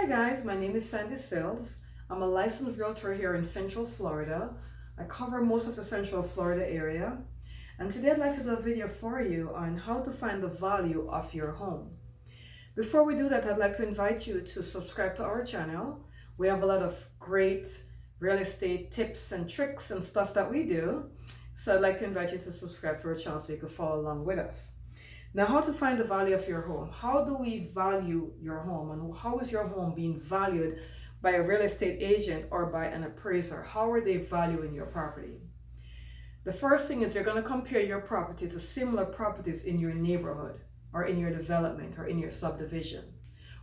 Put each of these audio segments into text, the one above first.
Hi guys, my name is Sandy Sills. I'm a licensed realtor here in Central Florida. I cover most of the Central Florida area. And today I'd like to do a video for you on how to find the value of your home. Before we do that, I'd like to invite you to subscribe to our channel. We have a lot of great real estate tips and tricks and stuff that we do. So I'd like to invite you to subscribe to our channel so you can follow along with us. Now, how to find the value of your home? How do we value your home, and how is your home being valued by a real estate agent or by an appraiser? How are they valuing your property? The first thing is they're going to compare your property to similar properties in your neighborhood or in your development or in your subdivision.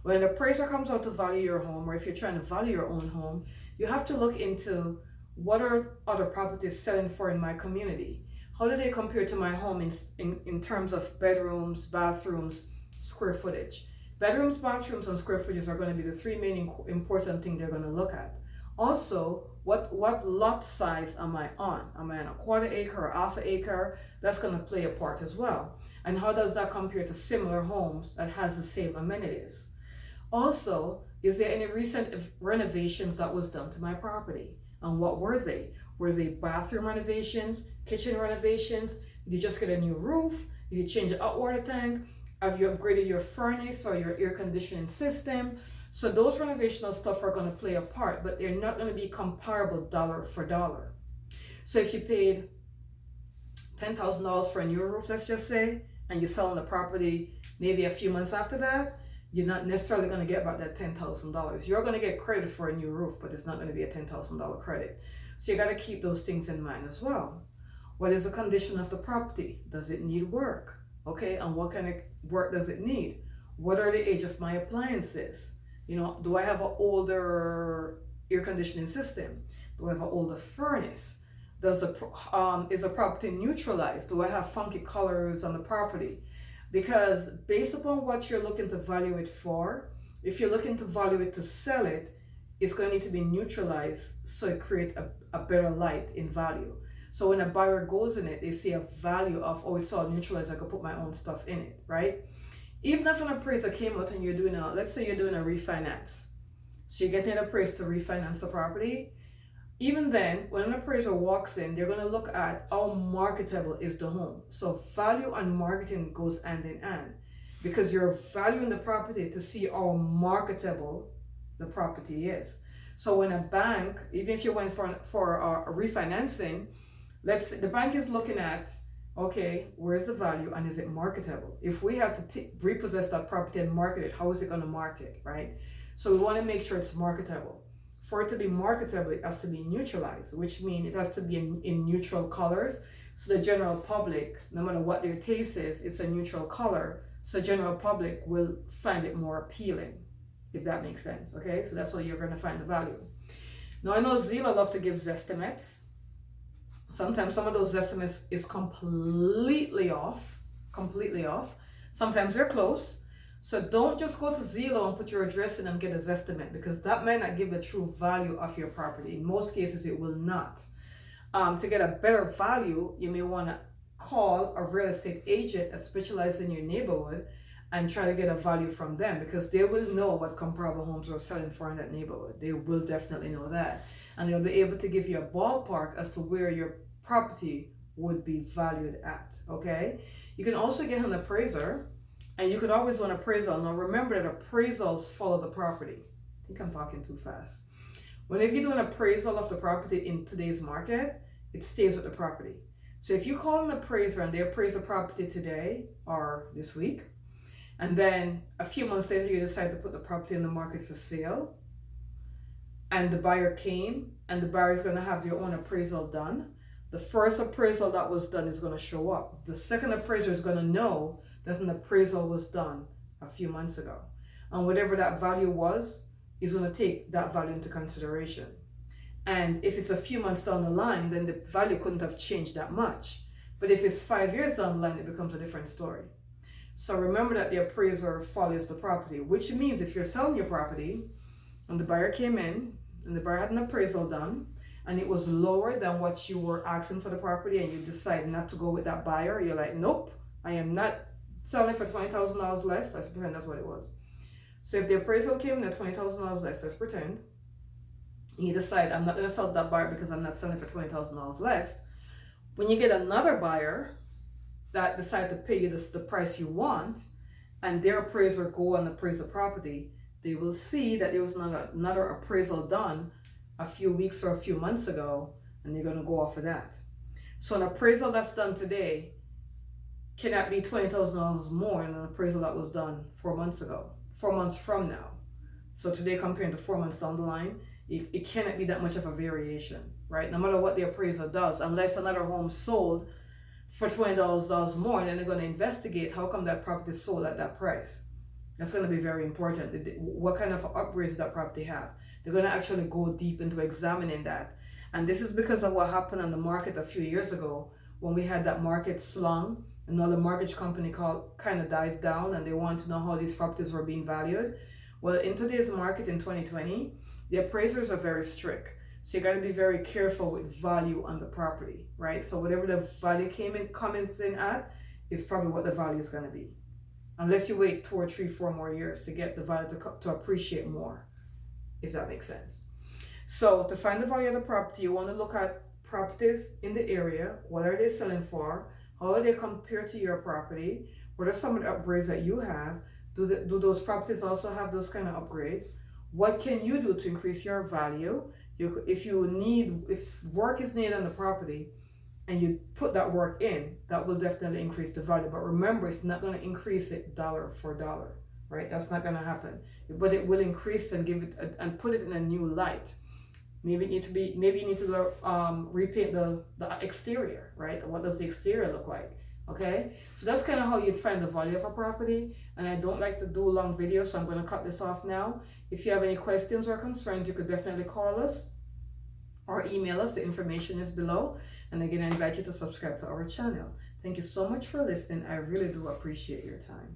When an appraiser comes out to value your home, or if you're trying to value your own home, you have to look into what are other properties selling for in my community. How do they compare to my home in terms of bedrooms, bathrooms, square footage? Bedrooms, bathrooms, and square footage are going to be the three main important things they're going to look at. Also, what lot size am I on? Am I on a quarter acre or half an acre? That's going to play a part as well. And how does that compare to similar homes that has the same amenities? Also, is there any recent renovations that was done to my property? And what were they? Were they bathroom renovations, kitchen renovations? Did you just get a new roof? Did you change the hot water tank? Have you upgraded your furnace or your air conditioning system? So those renovational stuff are going to play a part, but they're not going to be comparable dollar for dollar. So if you paid $10,000 for a new roof, let's just say, and you're selling the property maybe a few months after that, you're not necessarily going to get about that $10,000. You're going to get credit for a new roof, but it's not going to be a $10,000 credit. So you got to keep those things in mind as well. What is the condition of the property? Does it need work? Okay, and what kind of work does it need? What are the age of my appliances? Do I have an older air conditioning system? Do I have an older furnace? Is the property neutralized? Do I have funky colors on the property? Because based upon what you're looking to value it for, if you're looking to value it to sell it, it's going to need to be neutralized so it creates a better light in value. So when a buyer goes in it, they see a value of, oh, it's all neutralized, I could put my own stuff in it, right? Even if an appraiser came out and let's say you're doing a refinance. So you're getting an appraiser to refinance the property. Even then, when an appraiser walks in, they're going to look at how marketable is the home. So value and marketing goes hand in hand, because you're valuing the property to see how marketable the property is. So when a bank, even if you went for a refinancing, let's say the bank is looking at, okay, where's the value and is it marketable? If we have to repossess that property and market it, how is it going to market, right? So we want to make sure it's marketable. For it to be marketable, it has to be neutralized, which means it has to be in neutral colors. So the general public, no matter what their taste is, it's a neutral color. So the general public will find it more appealing, if that makes sense. Okay, so that's where you're going to find the value. Now, I know Zillow love to give estimates. Sometimes some of those estimates is completely off. Sometimes they're close. So don't just go to Zillow and put your address in and get an estimate, because that might not give the true value of your property. In most cases, it will not. To get a better value, you may want to call a real estate agent that specializes in your neighborhood and try to get a value from them, because they will know what comparable homes are selling for in that neighborhood. They will definitely know that. And they'll be able to give you a ballpark as to where your property would be valued at, okay? You can also get an appraiser, and you could always do an appraisal. Now remember that appraisals follow the property. I think I'm talking too fast. Whenever you do an appraisal of the property in today's market, it stays with the property. So if you call an appraiser and they appraise the property today or this week, and then a few months later you decide to put the property in the market for sale, and the buyer came, and the buyer is going to have their own appraisal done, the first appraisal that was done is going to show up. The second appraiser is going to know that an appraisal was done a few months ago. And whatever that value was, is going to take that value into consideration. And if it's a few months down the line, then the value couldn't have changed that much. But if it's 5 years down the line, it becomes a different story. So remember that the appraiser follows the property, which means if you're selling your property and the buyer came in and the buyer had an appraisal done and it was lower than what you were asking for the property, and you decide not to go with that buyer, you're like, nope, I am not selling for $20,000 less. Let's pretend that's what it was. So if the appraisal came in at $20,000 less, let's pretend, you decide I'm not going to sell that buyer because I'm not selling for $20,000 less. When you get another buyer that decide to pay you the price you want, and their appraiser go and appraise the property, they will see that there was another appraisal done a few weeks or a few months ago, and they're going to go off of that. So an appraisal that's done today cannot be $20,000 more than an appraisal that was done 4 months ago, 4 months from now. So today compared to 4 months down the line, it cannot be that much of a variation, right? No matter what the appraiser does, unless another home sold for $20 more, then they're going to investigate how come that property sold at that price. That's going to be very important. What kind of upgrades that property have? They're going to actually go deep into examining that. And this is because of what happened on the market a few years ago when we had that market slung and now the mortgage company kind of died down and they want to know how these properties were being valued. Well, in today's market in 2020, the appraisers are very strict. So you got to be very careful with value on the property, right? So whatever the value comes in at is probably what the value is going to be. Unless you wait 2 or 3, 4 more years to get the value to appreciate more, if that makes sense. So to find the value of the property, you want to look at properties in the area. What are they selling for? How are they compared to your property? What are some of the upgrades that you have? Do those properties also have those kind of upgrades? What can you do to increase your value? If work is needed on the property and you put that work in, that will definitely increase the value. But remember, it's not going to increase it dollar for dollar, right? That's not going to happen. But it will increase and and put it in a new light. Maybe you need to repaint the exterior, right? What does the exterior look like? Okay, so that's kind of how you'd find the value of a property. And I don't like to do long videos, so I'm going to cut this off now. If you have any questions or concerns, you could definitely call us or email us. The information is below. And again, I invite you to subscribe to our channel. Thank you so much for listening. I really do appreciate your time.